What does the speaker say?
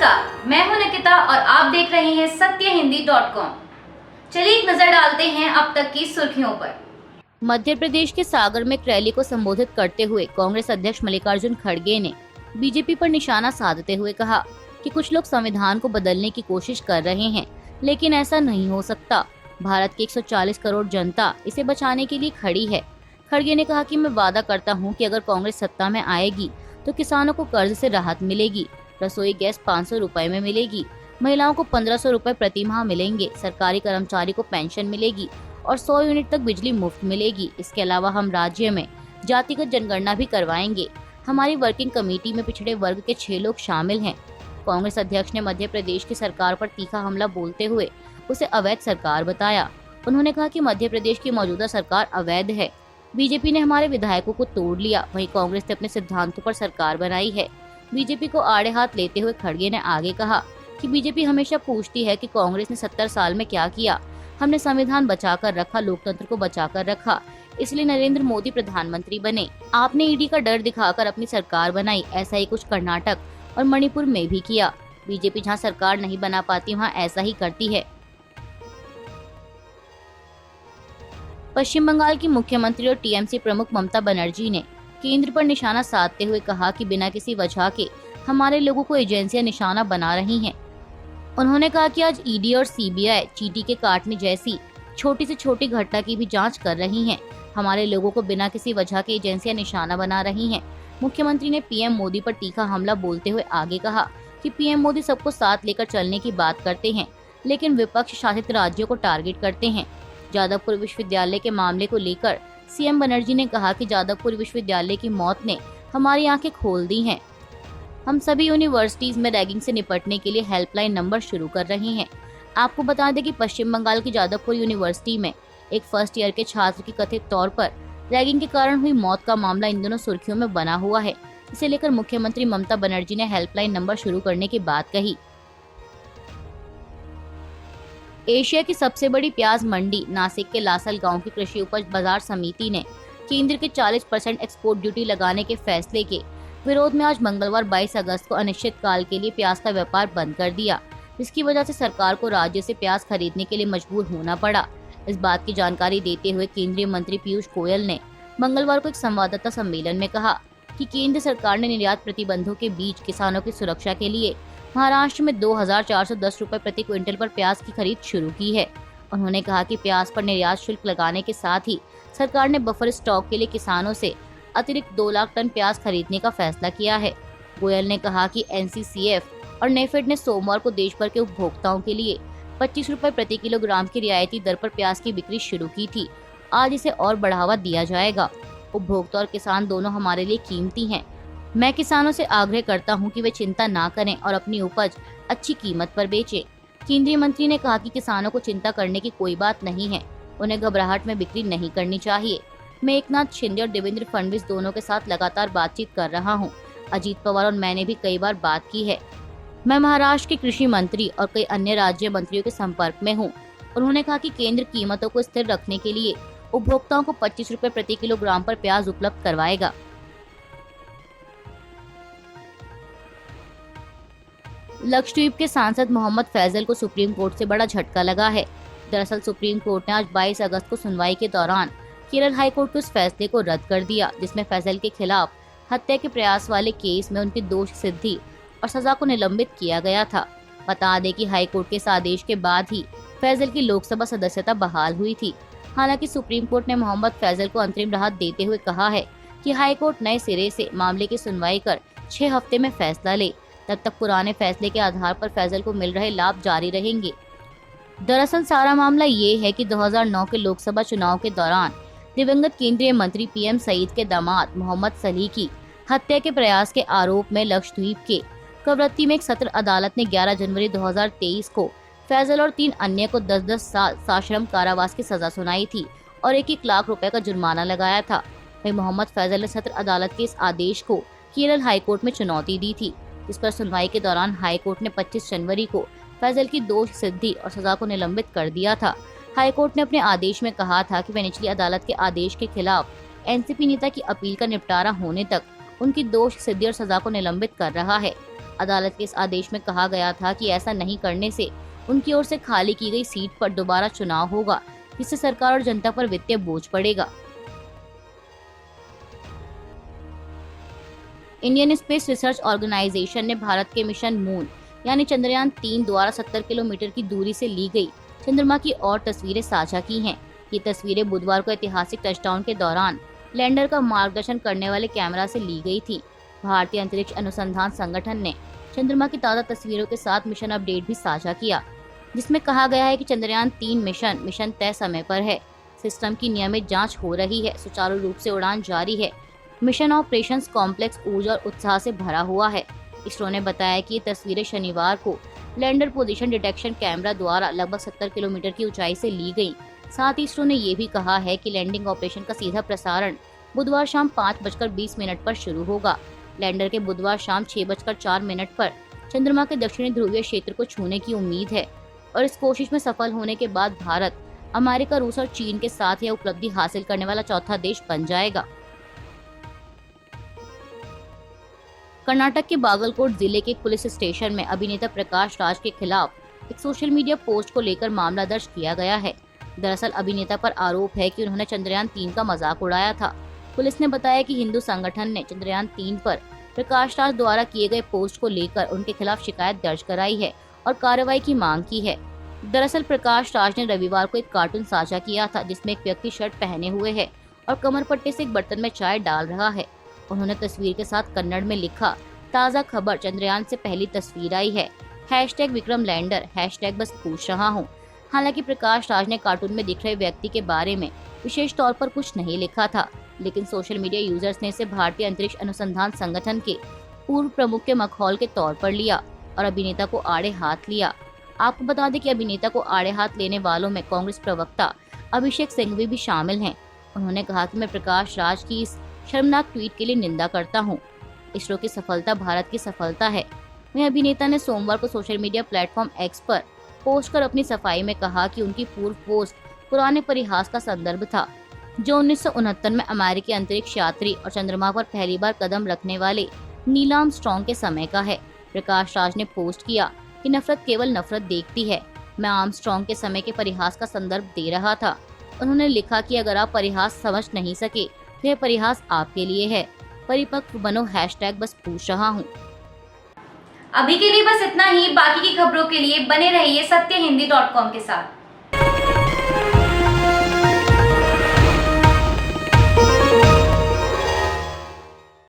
नमस्कार, मैं हूं निकिता और आप देख रहे हैं सत्यहिंदी.com। चलिए एक नजर डालते हैं अब तक की सुर्खियों पर। मध्य प्रदेश के सागर में एक रैली को संबोधित करते हुए कांग्रेस अध्यक्ष मल्लिकार्जुन खड़गे ने बीजेपी पर निशाना साधते हुए कहा कि कुछ लोग संविधान को बदलने की कोशिश कर रहे हैं, लेकिन ऐसा नहीं हो सकता। भारत की 140 करोड़ जनता इसे बचाने के लिए खड़ी है। खड़गे ने कहा कि मैं वादा करता हूं कि अगर कांग्रेस सत्ता में आएगी तो किसानों को कर्ज से राहत मिलेगी, रसोई गैस 500 रुपए में मिलेगी, महिलाओं को 1500 रुपए प्रति माह मिलेंगे, सरकारी कर्मचारी को पेंशन मिलेगी और 100 यूनिट तक बिजली मुफ्त मिलेगी। इसके अलावा हम राज्य में जातिगत जनगणना भी करवाएंगे। हमारी वर्किंग कमेटी में पिछड़े वर्ग के 6 लोग शामिल हैं। कांग्रेस अध्यक्ष ने मध्य प्रदेश की सरकार पर तीखा हमला बोलते हुए उसे अवैध सरकार बताया। उन्होंने कहा कि मध्य प्रदेश की मौजूदा सरकार अवैध है। बीजेपी ने हमारे विधायकों को तोड़ लिया, वहीं कांग्रेस ने अपने सिद्धांतों पर सरकार बनाई है। बीजेपी को आड़े हाथ लेते हुए खड़गे ने आगे कहा कि बीजेपी हमेशा पूछती है कि कांग्रेस ने 70 साल में क्या किया। हमने संविधान बचाकर रखा, लोकतंत्र को बचाकर रखा, इसलिए नरेंद्र मोदी प्रधानमंत्री बने। आपने ईडी का डर दिखाकर अपनी सरकार बनाई। ऐसा ही कुछ कर्नाटक और मणिपुर में भी किया। बीजेपी जहां सरकार नहीं बना पाती वहां ऐसा ही करती है। पश्चिम बंगाल की मुख्यमंत्री और टीएमसी प्रमुख ममता बनर्जी ने केंद्र पर निशाना साधते हुए कहा कि बिना किसी वजह के हमारे लोगों को एजेंसियां निशाना बना रही हैं। उन्होंने कहा कि आज ईडी और सीबीआई चींटी के काटने जैसी छोटी से छोटी घटना की भी जांच कर रही हैं। हमारे लोगों को बिना किसी वजह के एजेंसियां निशाना बना रही हैं। मुख्यमंत्री ने पीएम मोदी पर तीखा हमला बोलते हुए आगे कहा कि पीएम मोदी सबको साथ लेकर चलने की बात करते हैं, लेकिन विपक्ष शासित राज्यों को टारगेट करते हैं। जादवपुर विश्वविद्यालय के मामले को लेकर सीएम बनर्जी ने कहा कि जादवपुर विश्वविद्यालय की मौत ने हमारी आंखें खोल दी हैं। हम सभी यूनिवर्सिटीज में रैगिंग से निपटने के लिए हेल्पलाइन नंबर शुरू कर रहे हैं। आपको बता दें कि पश्चिम बंगाल की जादवपुर यूनिवर्सिटी में एक फर्स्ट ईयर के छात्र की कथित तौर पर रैगिंग के कारण हुई मौत का मामला इन दिनों सुर्खियों में बना हुआ है। इसे लेकर मुख्यमंत्री ममता बनर्जी ने हेल्पलाइन नंबर शुरू करने की बात कही। एशिया की सबसे बड़ी प्याज मंडी नासिक के लासल गांव की कृषि उपज बाजार समिति ने केंद्र के 40% एक्सपोर्ट ड्यूटी लगाने के फैसले के विरोध में आज मंगलवार 22 अगस्त को अनिश्चित काल के लिए प्याज का व्यापार बंद कर दिया, जिसकी वजह से सरकार को राज्य से प्याज खरीदने के लिए मजबूर होना पड़ा। इस बात की जानकारी देते हुए केंद्रीय मंत्री पीयूष गोयल ने मंगलवार को एक संवाददाता सम्मेलन में कहा कि केंद्र सरकार ने निर्यात प्रतिबंधों के बीच किसानों की सुरक्षा के लिए महाराष्ट्र में 2410 रुपए प्रति क्विंटल पर प्याज की खरीद शुरू की है। उन्होंने कहा कि प्याज पर निर्यात शुल्क लगाने के साथ ही सरकार ने बफर स्टॉक के लिए किसानों से अतिरिक्त 2 लाख टन प्याज खरीदने का फैसला किया है। गोयल ने कहा कि एनसीसीएफ और नेफेड ने सोमवार को देश भर के उपभोक्ताओं के लिए 25 रुपए प्रति किलोग्राम की रियायती दर पर प्याज की बिक्री शुरू की थी। आज इसे और बढ़ावा दिया जाएगा। उपभोक्ता और किसान दोनों हमारे लिए कीमती हैं। मैं किसानों से आग्रह करता हूं कि वे चिंता ना करें और अपनी उपज अच्छी कीमत पर बेचें। केंद्रीय मंत्री ने कहा कि किसानों को चिंता करने की कोई बात नहीं है, उन्हें घबराहट में बिक्री नहीं करनी चाहिए। मैं एकनाथ शिंदे और देवेंद्र फडणवीस दोनों के साथ लगातार बातचीत कर रहा हूं। अजीत पवार और मैंने भी कई बार बात की है। मैं महाराष्ट्र के कृषि मंत्री और कई अन्य राज्य मंत्रियों के संपर्क में हूं। उन्होंने कहा कि केंद्र कीमतों को स्थिर रखने के लिए उपभोक्ताओं को 25 रुपए प्रति किलोग्राम पर प्याज उपलब्ध करवाएगा। लक्षद्वीप के सांसद मोहम्मद फैजल को सुप्रीम कोर्ट से बड़ा झटका लगा है। दरअसल सुप्रीम कोर्ट ने आज 22 अगस्त को सुनवाई के दौरान केरल हाईकोर्ट के उस फैसले को रद्द कर दिया, जिसमें फैजल के खिलाफ हत्या के प्रयास वाले केस में उनकी दोष सिद्धि और सजा को निलंबित किया गया था। बता दें कि हाईकोर्ट के इस आदेश के बाद ही फैजल की लोकसभा सदस्यता बहाल हुई थी। हालांकि सुप्रीम कोर्ट ने मोहम्मद फैजल को अंतरिम राहत देते हुए कहा है कि हाईकोर्ट नए सिरे से मामले की सुनवाई कर 6 हफ्ते में फैसला ले। तब तक पुराने फैसले के आधार पर फैजल को मिल रहे लाभ जारी रहेंगे। दरअसल सारा मामला ये है कि 2009 के लोकसभा चुनाव के दौरान दिवंगत केंद्रीय मंत्री पीएम सईद के दामाद मोहम्मद सलीह की हत्या के प्रयास के आरोप में लक्षद्वीप के कवरत्ती में एक सत्र अदालत ने 11 जनवरी 2023 को फैजल और 3 अन्य को 10-10 साल सश्रम कारावास की सजा सुनाई थी और 1-1 लाख रुपए का जुर्माना लगाया था। वहीं मोहम्मद फैजल ने सत्र अदालत के इस आदेश को केरल हाईकोर्ट में चुनौती दी थी। इस पर सुनवाई के दौरान हाईकोर्ट ने 25 जनवरी को फैजल की दोष सिद्धि और सजा को निलंबित कर दिया था। हाईकोर्ट ने अपने आदेश में कहा था कि वह निचली अदालत के आदेश के खिलाफ एनसीपी नेता की अपील का निपटारा होने तक उनकी दोष सिद्धि और सजा को निलंबित कर रहा है। अदालत के इस आदेश में कहा गया था कि ऐसा नहीं करने से उनकी ओर से खाली की गई सीट पर दोबारा चुनाव होगा, जिससे सरकार और जनता पर वित्तीय बोझ पड़ेगा। इंडियन स्पेस रिसर्च ऑर्गेनाइजेशन ने भारत के मिशन मून यानी चंद्रयान 3 द्वारा 70 किलोमीटर की दूरी से ली गई चंद्रमा की और तस्वीरें साझा की हैं। ये तस्वीरें बुधवार को ऐतिहासिक टचडाउन के दौरान लैंडर का मार्गदर्शन करने वाले कैमरा से ली गई थी। भारतीय अंतरिक्ष अनुसंधान संगठन ने चंद्रमा की ताज़ा तस्वीरों के साथ मिशन अपडेट भी साझा किया, जिसमें कहा गया है कि चंद्रयान 3 मिशन तय समय पर है। सिस्टम की नियमित जांच हो रही है, सुचारू रूप से उड़ान जारी है। मिशन ऑपरेशंस कॉम्प्लेक्स ऊर्जा और उत्साह से भरा हुआ है। इसरो ने बताया कि ये तस्वीरें शनिवार को लैंडर पोजीशन डिटेक्शन कैमरा द्वारा लगभग 70 किलोमीटर की ऊंचाई से ली गई। साथ ही इसरो ने ये भी कहा है कि लैंडिंग ऑपरेशन का सीधा प्रसारण बुधवार शाम 5:20 पर शुरू होगा। लैंडर के बुधवार शाम 6:04 पर चंद्रमा के दक्षिणी ध्रुवीय क्षेत्र को छूने की उम्मीद है और इस कोशिश में सफल होने के बाद भारत, अमेरिका, रूस और चीन के साथ यह उपलब्धि हासिल करने वाला चौथा देश बन जाएगा। कर्नाटक के बागलकोट जिले के एक पुलिस स्टेशन में अभिनेता प्रकाश राज के खिलाफ एक सोशल मीडिया पोस्ट को लेकर मामला दर्ज किया गया है। दरअसल अभिनेता पर आरोप है कि उन्होंने चंद्रयान 3 का मजाक उड़ाया था। पुलिस ने बताया कि हिंदू संगठन ने चंद्रयान 3 पर प्रकाश राज द्वारा किए गए पोस्ट को लेकर उनके खिलाफ शिकायत दर्ज कराई है और कार्रवाई की मांग की है। दरअसल प्रकाश राज ने रविवार को एक कार्टून साझा किया था, जिसमें एक व्यक्ति शर्ट पहने हुए है और कमर पट्टे से एक बर्तन में चाय डाल रहा है। उन्होंने तस्वीर के साथ कन्नड़ में लिखा, ताज़ा खबर, चंद्रयान से पहली तस्वीर आई है, #विक्रम लैंडर, बस पूछ रहा हूँ। हालांकि प्रकाश राज ने कार्टून में दिख रहे व्यक्ति के बारे में विशेष तौर पर कुछ नहीं लिखा था, लेकिन सोशल मीडिया यूजर्स ने इसे भारतीय अंतरिक्ष अनुसंधान संगठन के पूर्व प्रमुख के मखौल के तौर पर लिया और अभिनेता को आड़े हाथ लिया। आपको बता दें कि अभिनेता को आड़े हाथ लेने वालों में कांग्रेस प्रवक्ता अभिषेक सिंघवी भी शामिल हैं। उन्होंने कहा कि मैं प्रकाश राज की इस शर्मनाक ट्वीट के लिए निंदा करता हूं। इसरो की सफलता भारत की सफलता है। वहीं अभिनेता ने सोमवार को सोशल मीडिया प्लेटफॉर्म एक्स पर पोस्ट कर अपनी सफाई में कहा कि उनकी पूर्व पोस्ट पुराने परिहास का संदर्भ था, जो 1969 में अमेरिकी अंतरिक्ष यात्री और चंद्रमा पर पहली बार कदम रखने वाले नील आर्मस्ट्रांग के समय का है। प्रकाश राज ने पोस्ट किया कि नफरत केवल नफरत देखती है। मैं आर्मस्ट्रांग के समय के परिहास का संदर्भ दे रहा था। उन्होंने लिखा कि अगर आप परिहास समझ नहीं सके तो यह परिहास आपके लिए है। परिपक्व बनो, बस पूछ रहा हूँ। अभी के लिए बस इतना ही। बाकी की खबरों के लिए बने रहिए सत्यहिंदी.com के साथ।